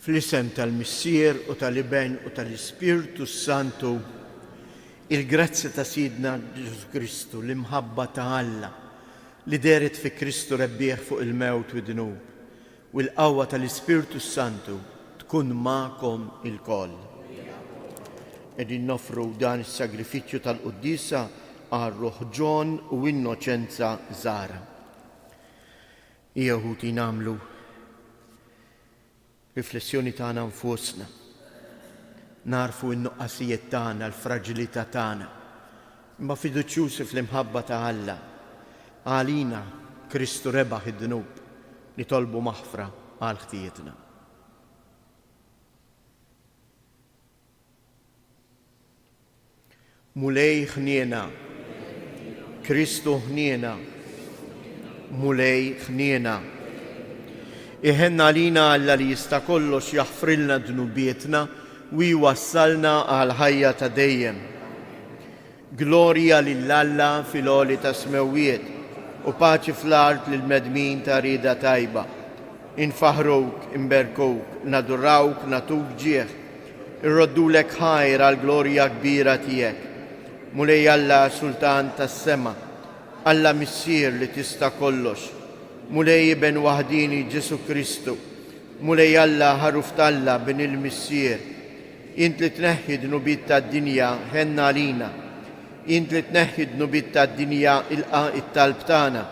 Fl-isem tal-Missier u tal-Iben u tal-Ispirtu Santu, il-grazzja ta' Sidna Ġesu Kristu, l-imħabba ta' Alla li deret fi Kristu rebbieħ fuq il-mewt u d-dnub, u l-qawwa tal-Ispirtu Santu tkun ma'kom il-koll. Qegħdin nofru dan is-sagrifiċċju tal-Quddisa għar-Ruħ Ġon u Innoċenza Żara. Jeħudi nagħmlu riflessjoni tagħna nfusna, narfu n-nuqqasijiet tagħna, l-fraġilità tagħna, imma fiduċjużi fl-imħabba ta' Alla. Għalina Kristu rebaħ id-dnub li tolbu maħfra għal ħtijietna. Mulej ħniena, Kristu ħniena, mulej ħniena. Iħenna lina Alla li jista' kollox jaħfrilna dnubietna u jwassalna għal ħajja ta' dejjem. Glorja lill-Alla fil-għoli ta' smewwiet u paċi fl-art lill-medmin ta' rieda tajba. Infaħruk, imberkuk, nadurawk, natuk ġieħ, irroddulek ħajr għal glorja kbira tiegħek. Mulej Alla Sultan tas-sema, Alla Missier li tista' kollox. Mulej ben waħdini Ġesu Kristu, mulej Alla ħaruf talla ben il-Missier. Int li tneħħi dnubiet tad-dinja ħenna lina, int li tneħħi dnubiet tad-dinja ilqa' it-talb tagħna.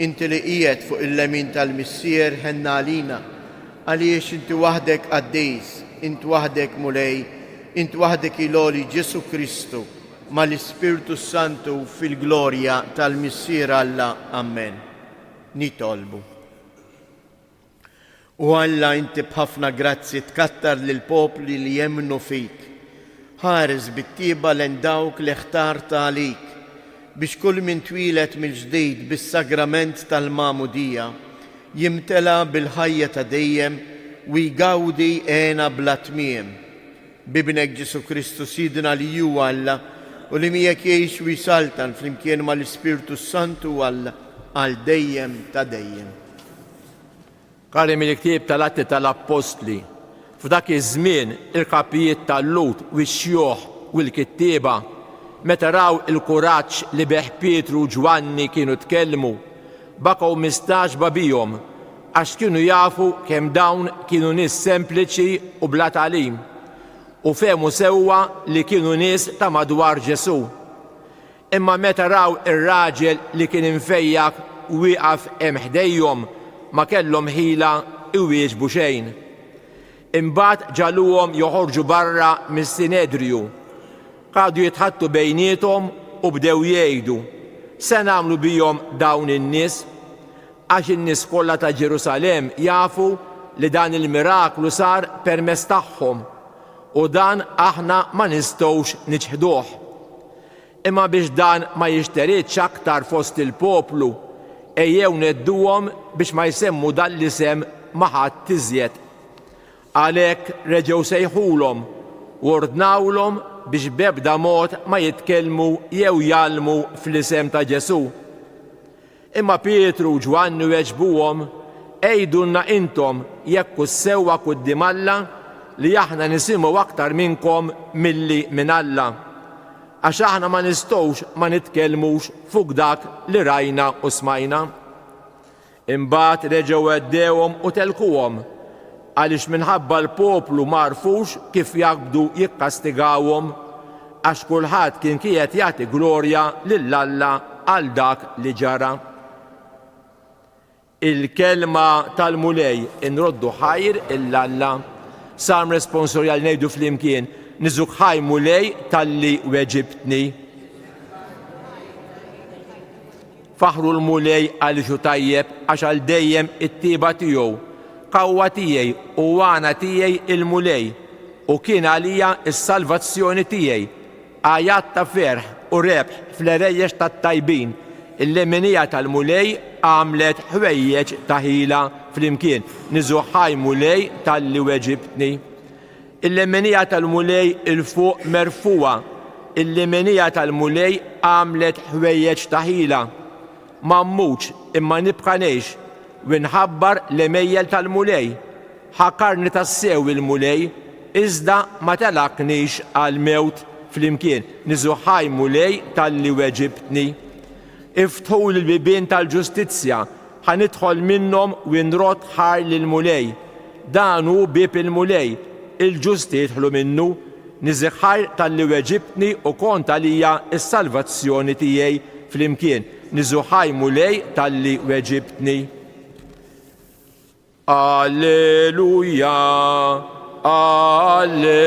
Inti li qiegħed fuq il-lemin tal-Missier ħenna lina, għaliex inti waħdek għaddejs, int waħdek mulej, int waħdek iloli Ġesu Kristu mal-Ispirtu Santu fil-glorja tal-Missier Alla. Amen. Nitolbu. U Alla inti bħafna grazzi tkattar lil popli li jemnu fik. Ħares bit-tieba lejn dawk li ħtart għalik biex kull min twilet mill-ġdid bis-sagrament tal-Magħmudija jimtela bil-ħajja ta' dejjem u jgawdi għena bla tmiem. Bibnek Ġesu Kristu Sidna li ju Alla u li miegħek jgħix u jsaltan flimkien mal-Ispirtu Santu Alla għal dejjem ta' dejjem. Kari mill-ktieb tal-Atti tal-Apostli, f'dak iż-żmien il-kapijiet tal-Lut u x-xjuħ u l-kittieba meta raw il-kuraġġ li beħ Pietru u Ġwanni kienu tkellmu, baqgħu mistaġba bihom għax kienu jafu kemm dawn kienu nies sempliċi u bla tagħlim u fehmu sewwa li kienu nies ta' madwar Ġesu. Imma meta raw ir-raġel li kien infejjak u wieqaf hemm ħdejhom ma kellhom ħila iwieġbu xejn. Imbagħad ġaluhom joħorġu barra mis-Sinedriju. Qagħdu jitħattu bejniethom u bdew jgħidu: se nagħmlu bihom dawn in-nies? Għax in-nies kollha ta' Ġerusalemm jafu li dan il-miraklu sar permezz tagħhom u dan aħna ma nistgħux niġħduh. Imma biex dan ma jixteritx aktar fost il-poplu, ejjew nedduhom biex ma jsemmu dan l-isem ma ħadd iżjed. Għalhekk reġgħu sejħulhom u ordnawlhom biex b'ebda mod ma jitkellmu jew jgħallmu fl-isem ta' Ġesu. Imma Pietru u Ġwanni weġbuhom: ejdulna intom jekk sewwa quddiem Alla li aħna nisimgħu aktar minnkom milli minn Alla, għax aħna ma nistgħux ma nitkellmux fuq dak li rajna u smajna. Imbagħad reġgħu għeddewhom u telquhom għaliex minħabba l-poplu ma rfux kif jaqbdu jikkastigawhom għax kulħadd kien qiegħed jagħti glorja lil Alla għal dak li ġara. Il-kelma tal-mulej inroddu ħajr il-Alla. Sam responsorjal ngħidu flimkien: niżuk ħaj mulej tal-li weġibtni. Faħru l-mulej għaliex hu tajjeb għax għal dejjem it-tieba tiegħu, qawwa tiegħi u għana tiegħi il-mulej u kien għalija s-salvazzjoni tiegħi. Għajat ta' ferħ u rebħ fl-erejjex tat-tajbin, il-leminija tal-mulej għamlet ħwejjeġ ta' ħila flimkien: niżuk ħaj mulej tal-li weġibtni. Il-lemenija tal-mulej il-fuq merfuwa, il-lemenija tal-mulej għamlet ħwejjeġ ta' ħila. Mammuċ imma nibqa' ngħix u nħabbar l-emejjel tal-mulej ħakarni tassew il-mulej, iżda ma telaqnix għal-mewt fl-imkien. Niżu ħaj mulej tal-li weġibtni. Iftħu l-bibien tal-ġustizzja, ħanidħol minnhom u nrot ħar lil-mulej. Danu bib il-mulej, il-ġusti jidħlu minnu, niżiħħar tal-li weġibtni u kont għalija s-salvazzjoni tiegħi fl-imkien. Niżuħaj mulej tal-li weġibtni. Alleluja, alleluja,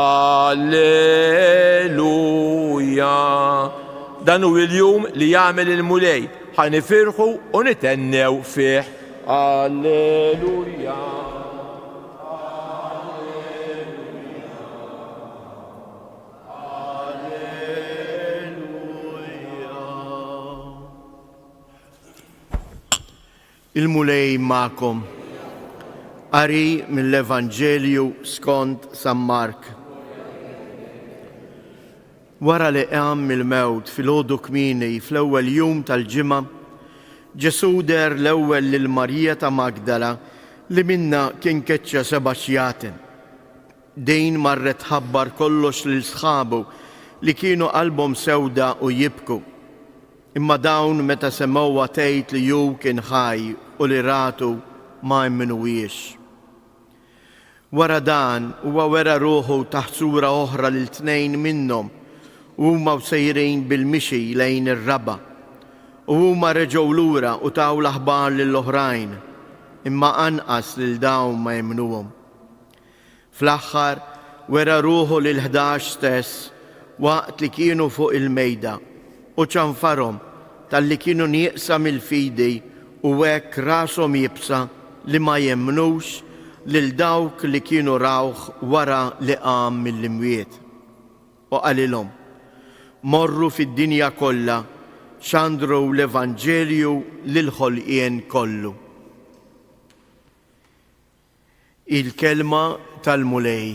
alleluja. Dan hu il-jum li jagħmel il-mulej, ħanifirħu u nitennew fih. Alleluja. Il-mulej ma'kom. Qari mill-Evanġelju skont San Mark. Wara li qam mill-mewt fil-għodu kmieni fl-ewwel jum tal-ġimgħa, Ġesu der l-ewwel lil Marija ta' Magdala li minna kien keċċa 7 xjatin. Dejn marret ħabbar kollox lil sħabu li kienu qalbhom sewda u jibku. Imma dawn meta semmewha tgħid li ju kien ħaj u li ratu ma jemminuwiex. Wara dan huwa wera ruħu taħt sura oħra lil 2 minnhom u huma sejrin bil-mixi lejn ir-raba. U huma reġgħu lura u taw l-aħbar lill-oħrajn, imma anqas lil dawn ma jemnuhom. Fl-aħħar wera ruħu lil 11 stess waqt li kienu fuq il-mejda u ċanfarhom tal-li kienu nieqsa mill-fidi u hekk rashom jibsa li ma jemmnux lil dawk li kienu rawh wara li qam mill-imwiet. U qalilhom: morru fid-dinja kollha xandru l-Evanġelju lil-ħolqien kollu. Il-kelma tal-mulej.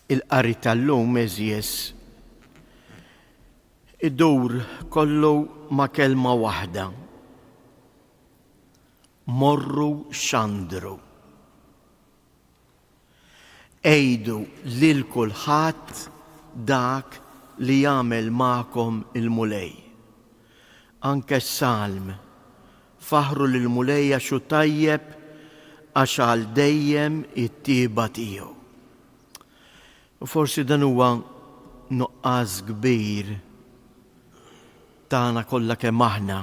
Il-qari tal-lum eżjes id-dur kollu ma' kelma waħda: morru xandru. Ejdu lil kulħadd dak li jagħmel magħkom il-mulej. Anke s-salm: faħru lil-mulej għax hu tajjeb għax għal dejjem it-tieba tiegħu. U forsi dan huwa nuqqas kbir tagħna kollha kemm aħna.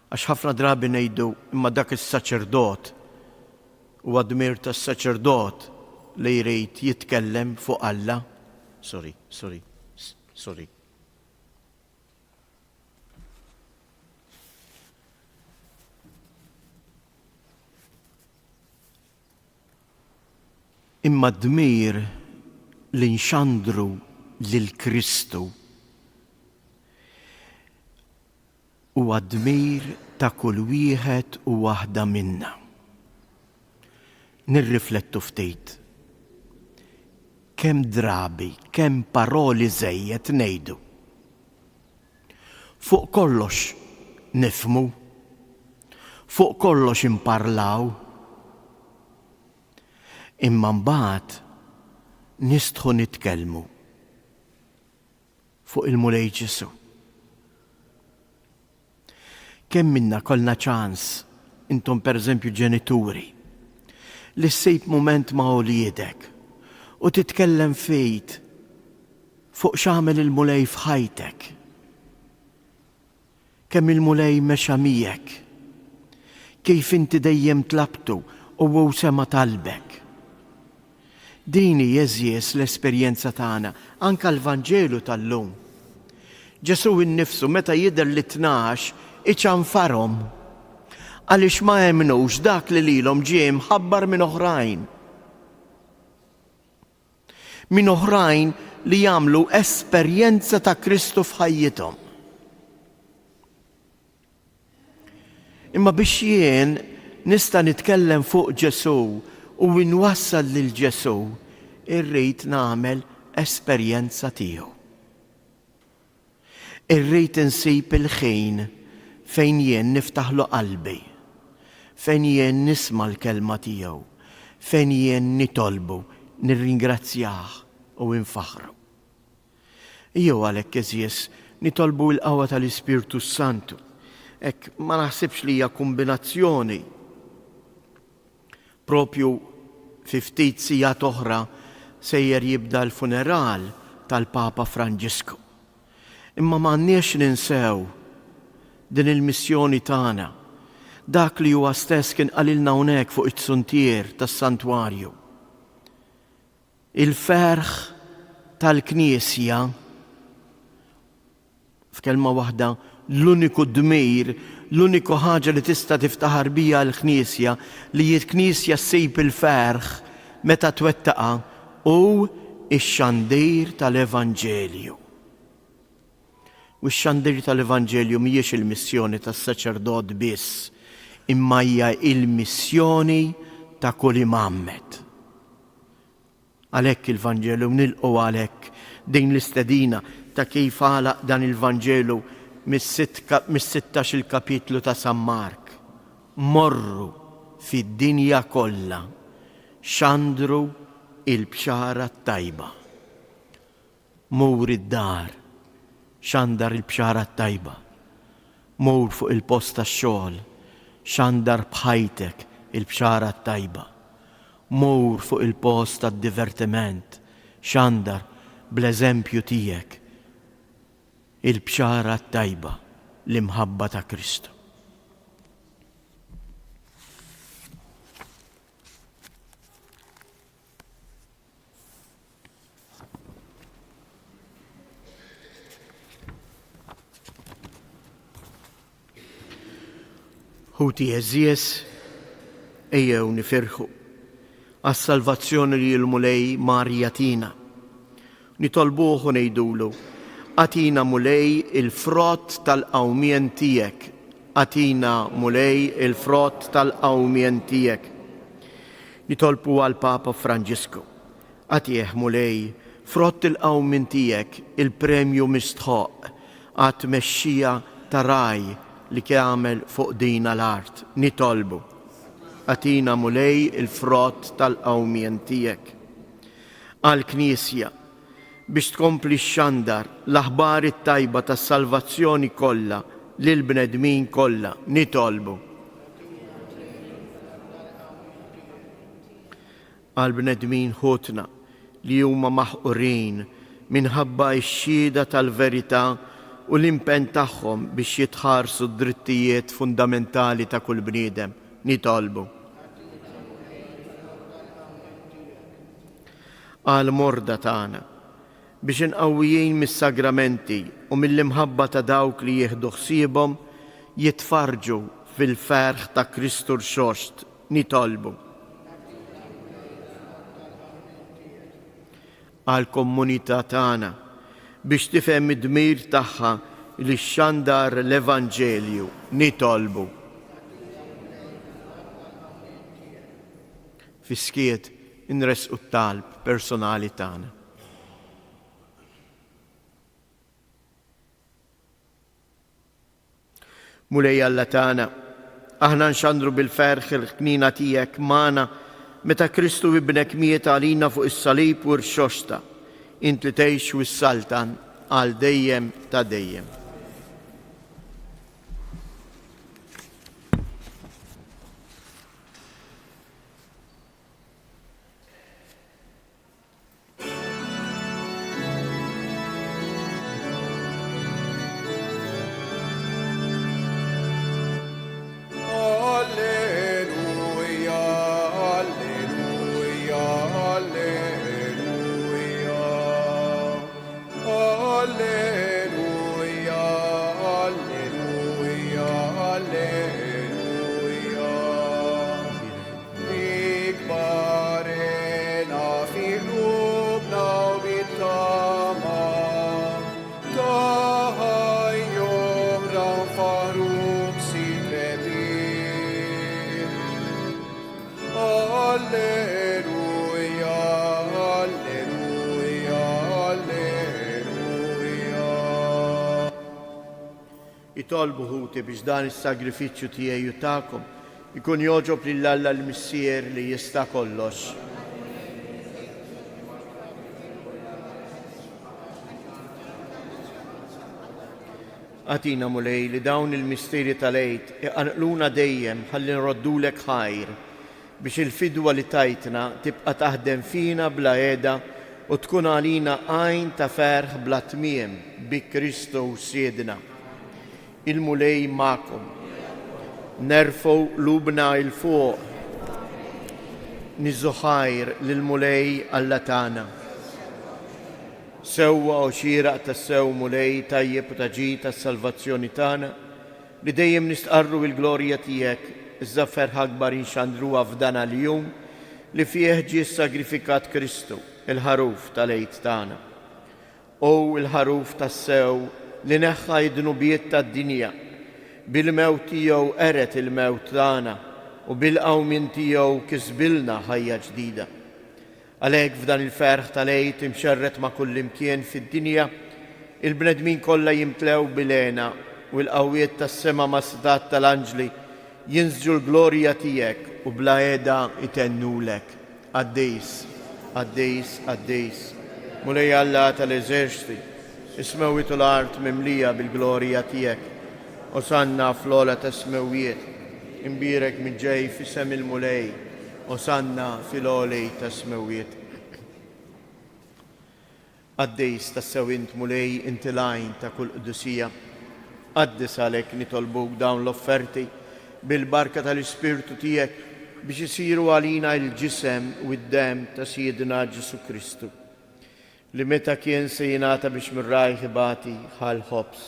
Għax ħafna drabi ngħidu imma dak is-saċerdot huwa dmir tas-saċerdot li jrid jitkellem fuq Alla. Sorry. Imma dmir li nxandru lil Kristu huwa dmir ta' kull wieħed u waħda minna. Nirriflettu ftit. Kemm drabi, kemm paroli żejjed ngħidu. Fuq kollox nifhmu, fuq kollox imparlaw, imma mbagħad nistħu nitkellmu fuq il-mulej Ġesu. Kemm minna kollna ċans, intom pereżempju ġenituri, li ssejt mument ma' wliedek u titkellem fejt fuq x'għamel il-mulej f'ħajtek. Kemm il-mulej mexa miegħek, kif inti dejjem tlabtu u hu sema talbek. Dini jeżjes l-esperjenza tagħna, anke l-Vanġelu tal-lum. Ġesu innifsu meta jidher li 12 iċanfarhom għaliex ma jemnux dak li lilhom ġie mħabbar minn oħrajn. Minn oħrajn li jagħmlu esperjenza ta' Kristu f'ħajjithom. Imma biex jien nista' nitkellem fuq Ġesu u nwassal lil Ġesu, irrid nagħmel esperjenza tiegħu. Irrid insib il-ħin fejn jien niftaħlu qalbi, fejn jien nisma' l-kelma tiegħu, fejn jien nitolbu, nirringrazzjah u nfaħru. Jew għalhekk eżies nitolbu l-qawwa tal-Ispirtu Santu. Hekk ma naħsibx li hija kombinazzjoni. Propju fi ftit sigħat oħra sejjer jibda l-funeral tal-Papa Franġisku. Imma m'għandniex ninsew din il-missjoni tagħna. Dak li huwa stess kien qalilna hawnhekk fuq it-suntier tas-santwarju. Il-ferħ tal-Knisja f'kelma waħda l-uniku dmir, l-uniku ħaġa li tista' tiftaħar bija l-Knisja li l-Knisja ssib il-ferħ meta twettaqa u x-xandir tal-Evanġelju. U x-xandir tal-Evanġelju mhijiex il-missjoni tas-saċerdot biss, imma hija il-missjoni ta' kull imammet. Għalhekk il-Vanġelu nilqgħu għalhekk din l-istedina ta' kif għalaq dan il-Vanġelu mis-16 il-kapitlu ta' San Mark. Morru fid-dinja kollha xandru il-bxara tajba. Mur id-dar, xandar il-bxara tajba. Mur fuq il-post tax-xogħol, xandar bħajtek il-bxara tajba. Mur fuq il-post tad-divertiment, xandar bl-eżempju tiegħek il-bxara tajba l-imħabba ta' Kristu. Ħuti eżies ejjew nifirħu għas-salvazzjoni li l-mulej Marja tina. Nitolbuh u ngħidulu, atina mulej il-frott tal-qawmien tiegħek, atina mulej il-frott tal-qawmien tiegħek. Nitolbu għal-Papa Franġisku, għatieħ mulej frott il-qawmien tiegħek il-premju mistħoq għat mexxija ta' raj li kjamel fuq dina l-art. Nitolbu, għatina mulej il-frott tal-qawmien tiegħek. Għal-Knisja biex tkompli xandar l-aħbar it-tajba tas-salvazzjoni kollha lill-bnedmin kollha. Nitolbu għal-bnedmin ħutna li huma maħqurin minħabba x-xhieda tal-verità u l-impenn tagħhom biex jitħarsu d-drittijiet fundamentali ta' kull bniedem. Nitolbu għal-morda tagħna biex inqawwijin mis-sagramenti u mill-imħabba ta' dawk li jieħdu ħsiebhom jitfarġu fil-ferħ ta' Kristu r-xost. Nitolbu għall-komunità tagħna biex tifhem id-dmir tagħha li xandar l-Evanġelju. Nitolbu fiskiet inresqu t-talb personali tagħna. Mulej Alla tagħna, aħna nxandru bil-ferħ il-ħknina tiegħek magħna meta Kristu ibnek miet għalina fuq is-salib u r-xosta. Int li tgħix u s-saltan għal dejjem ta' dejjem. Alleluia, jitolbu ħuti biex dan is-sagrifiċċju tiegħi u tagħkom ikun joġob lill-Alla l-Missier li jista' kollox. Għatina mulej li dawn il-misteri tal-għid iqanqluna dejjem ħalli nroddulek ħajr biex il-fidwa li tajtna tibqa' taħdem fina bla qiegħda u tkun għalina għajn ta' ferħ bla tmiem bi Kristu siedna. Il-mulej magħkom. Nerfgħu lubna il fuq. Niżżu ħajr lill-mulej Alla tagħna. Sewwa u xieraq tas-sew mulej tajjeb u taġi tas-salvazzjoni tagħna li dejjem nistqarru l-glorja tiegħek iżda ferħ akbar inxandruha f'dan għal-jum li fih ġie sagrifikat Kristu, il-ħaruf tal-għid tagħna. U l-ħaruf tas-sew li neħħa id-dnubiet tad-dinja bil-mewt tiegħu qeret il-mewt tagħna u bil-qawmien tiegħu kisbilna ħajja ġdida. Għalhekk f'dan il-ferħ tal-għid imxerret ma' kull imkien fid-dinja, il-bnedmin kollha jimtlew bil-għena u l-qawwiet tas-sema ma' sitat tal-anġli jinżġu l-glorja tiegħek u bla qiegħda itennulek. Għaddejs, għaddejs, għaddejs. Mulej Alla tal-eżerċiti, ismewwiet l-art mimlija bil-glorja tiegħek. Osanna fl-ola tas-smewwiet, imbirek minn ġej f'isem il-mulej. Osanna fil-olej tas-smewwiet. Għaddejs tas-sewint mulej inti lajn ta' kull qdusija. Qaddis għalhekk nitolbuk dawn l-offerti bil-barka tal-Ispirtu tiegħek biex isiru għalina l-ġisem u d-dem ta' Siedna Ġesu Kristu li meta kien se jingħata biex mir-rajħ ibati ħal ħobs.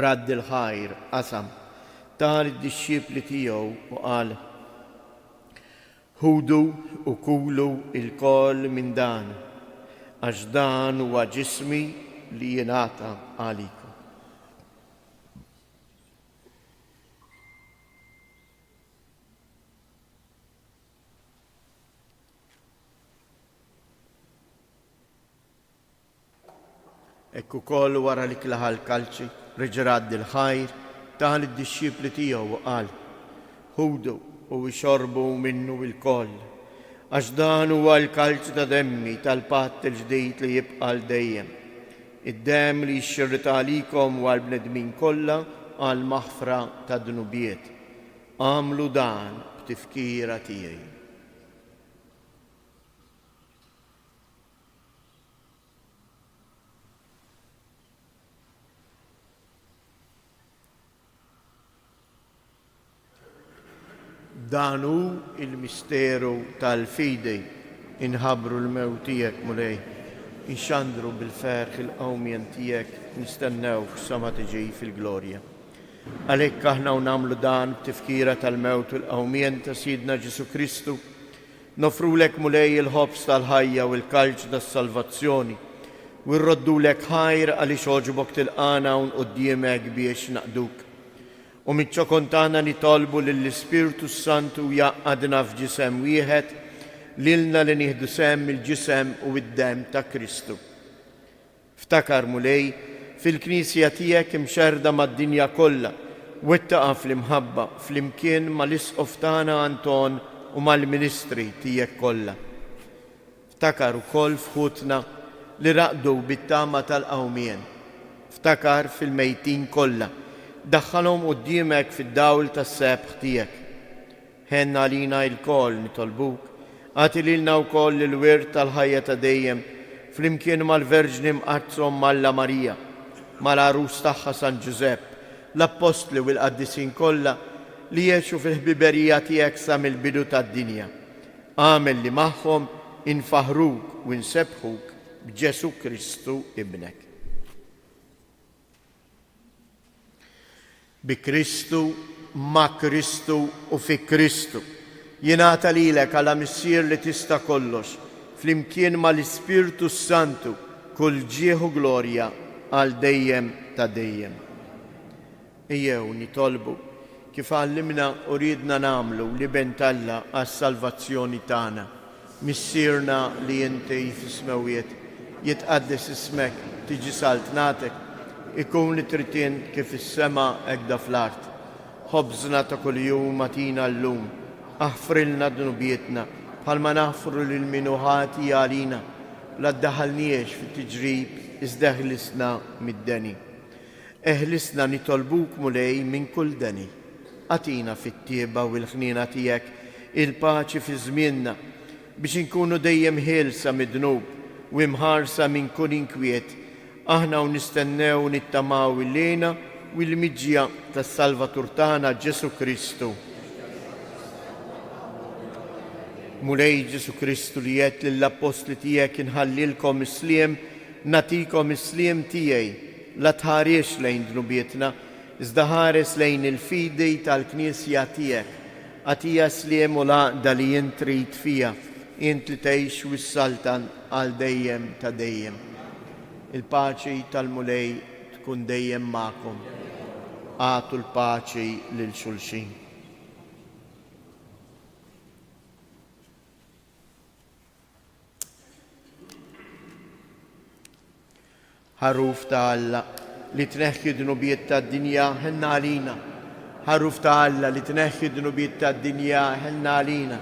Radd il-ħajr qasam tal id-dixxiepli tiegħu u qal: Ħudu u kulu il-koll minn dan, għax dan huwa ġismi li jingħata għalikom. Ekku koll wara li klaħal kalċi, reġerad il-ħajr, taħal id-dixxiepli tiegħu u qal: Ħudu u xorbu minnu il-koll, għax dan huwa l-kalċ ta' demmi tal-patt il-ġdid li jibqa' dejjem. Id-dem li jxirrit għalikom u għall-bnedmin kollha għal maħfra ta' dnubiet. Għamlu dan b'tifkira tiegħi. Dan hu il-misteru tal-fidej inħabbru l-mewt tiegħek mulej, inxandru bil-ferħ il-qawmien tiegħek nistennewk sa ma tiġi fil-glorja. Għalhekk aħna nagħmlu dan b'tifkira tal-mewt u l-qawmien ta' Siedna Ġesu Kristu, nofrulek mulej il-ħobs tal-ħajja u l-kalċ tas-salvazzjoni u nroddulek ħajr għaliex ogħġbok tilqana hawn quddiemek biex naqduk. U miċ-ċokontana nitolbu lill-Ispirtu Santu jaqgħadna f'ġisem wieħed lilna li nieħdu sehem il-ġisem u d-dem ta' Kristu. Ftakar mulej fil-Knisja tiegħek imxerda mad-dinja kollha u ittaqa' fl-imħabba flimkien mal-isqof tagħna Anton u mal-ministri tiegħek kollha. Ftakar ukoll f'ħutna li raqdu bit-tama tal-qawmien. Ftakar fil-mejtin kollha. Daħħalhom quddiemek fid-dawl tas-sebħ tiegħek. Ħenna għalina l-koll nitolbuk, għati lilna wkoll il-wirt tal-ħajja ta' dejjem flimkien mal-Verġni mqazzhom Malla Marija, mal-arus tagħha San Ġusepp, l-Apostli u l-Qaddisin kollha li jgħixu fil-ħbiberija tiegħek sa mill-bidu tad-dinja. Għamel li magħhom infaħruk u nsebħuk b'Ġesu Kristu ibnek. Bi Kristu, ma' Kristu u fi Kristu. Jingħata lilek għala missier li tista' kollox, flimkien mal-Ispirtu Santu, kull ġieħu glorja għal dejjem ta' dejjem. Ejjew nitolbu kif għallimna u ridna nagħmlu li bentalla għas-salvazzjoni tagħna. Missierna li inti fis-smewwiet, jitqaddes ismek, tiġi saltnatek, ikun trittin kif is-sema ekda fl-art. Ħobżna ta' kuljum atina llum, aħfrilna dnubietna bħalma naħfru lil min ħati għalina, la ddaħalniex fit-tiġrib iżda ħlisna mid-deni. Eħlisna nitolbuk mulej minn kull deni. Atina fit-tieba u l-ħnina tiegħek il-paċi fi żmienna biex inkunu dejjem ħielsa mid-dnub u imħarsa minn kull inkwiet. Aħna u nistennew nittamaw il-lejna u l-miġja tas-Salvatur tagħna Ġesu Kristu. Mulej Ġesu Kristu li jgħid lill-apostli tiegħek inħallilkom isliem, natikom isliem tiegħi, la tħariex lejn dnubietna, iżda ħares lejn il-fidej tal-Knisja tiegħek. Għatija sliem u laqda li jint trid fija, jint li tgħix wis-saltan għal dejjem ta' dejjem. Il-paċi tal-mulej tkun dejjem magħkom. Għatu l-paċi lil xulxin. Ħarruf ta' Alla li tneħħi dnubiet tad-dinja ħenna għalina. Ħarruf ta' Alla li tneħħi dnubiet tad-dinja ħenna għalina.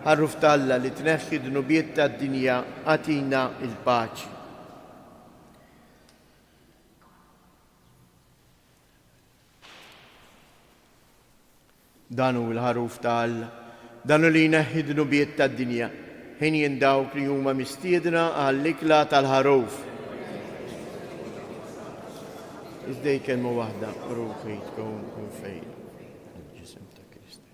Ħarruf ta' Alla li tneħħi dnubiet tad-dinja għatina il-paċi. Danu l-ħarruf ta' Alla, danu li jneħħi dnubiet tad-dinja, ħin jindawk li huma mistiedna għall-ikla tal-ħarruf. Iżdej kelma waħda, ruħi tkun fejn. Il-ġisem ta' Kristu.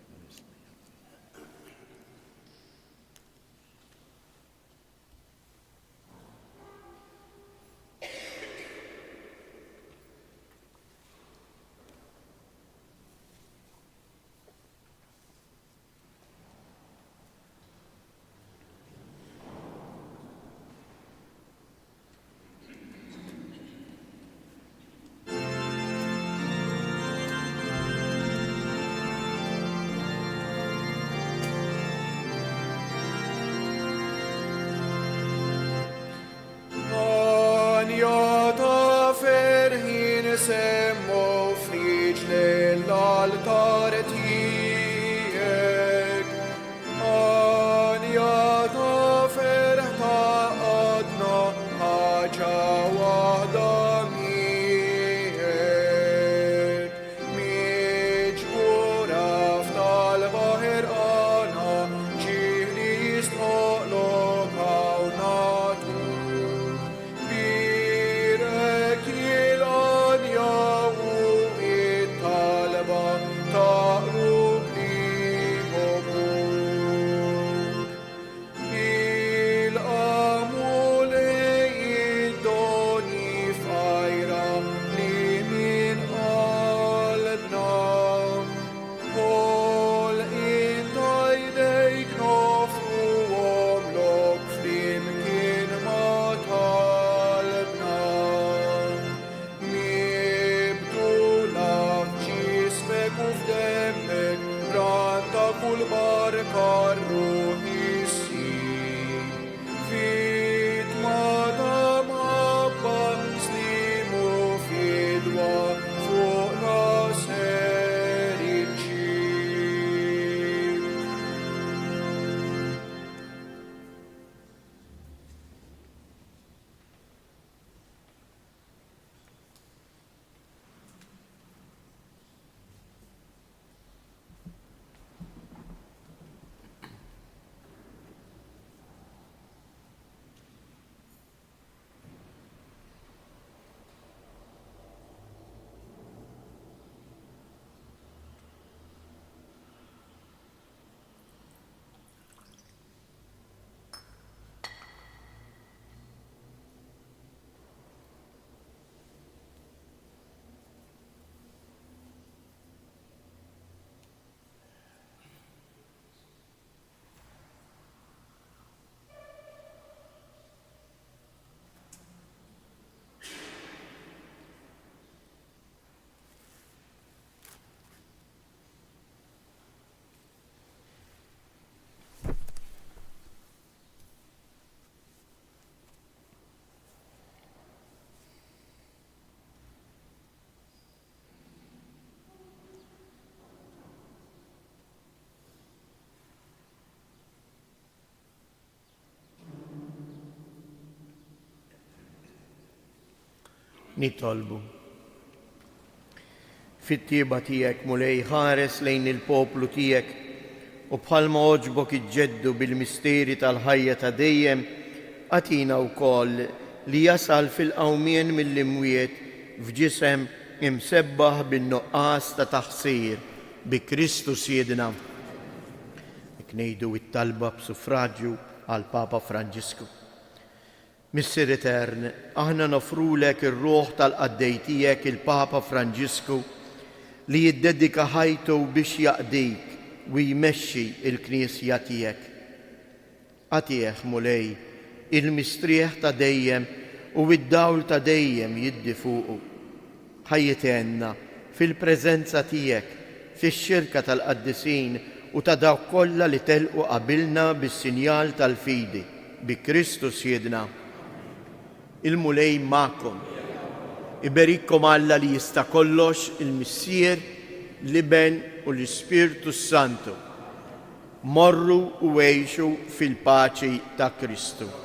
nitolbu. Fit-tieba tiegħek mulej ħares lejn il-poplu tiegħek u bħalma oġbok iġġeddu bil-misteri tal-ħajja ta' dejjem, għatina wkoll li jasal fil-qawmien mill-imwiet f'ġisem imsebbaħ bin-nuqqas ta' taħsir bi Kristu Siedna. Ngħidu it-talba b'suffraġġju għal Papa Franġisku. Missier Etern, aħna nofrulek ir-ruħ tal-qaddej tiegħek il-Papa Franġisku li jiddedika ħajtu biex jaqdik u jmexxi il-Knisja tiegħek. Għatih mulej il-mistrieħ ta' dejjem u id-dawl ta' dejjem jiddi fuqu. Ħajjitenna fil-preżenza tiegħek fix-xirka tal-qaddisin u ta' dawk kollha li telqu qabilna bis-sinjal tal-fidi bi Kristu Siedna. Il-mulej magħkom. Iberikkom Alla li jista' kollox, il-Missier, l-Iben u l-Ispirtu Santu. Morru u għejxu fil-paċi ta' Kristu.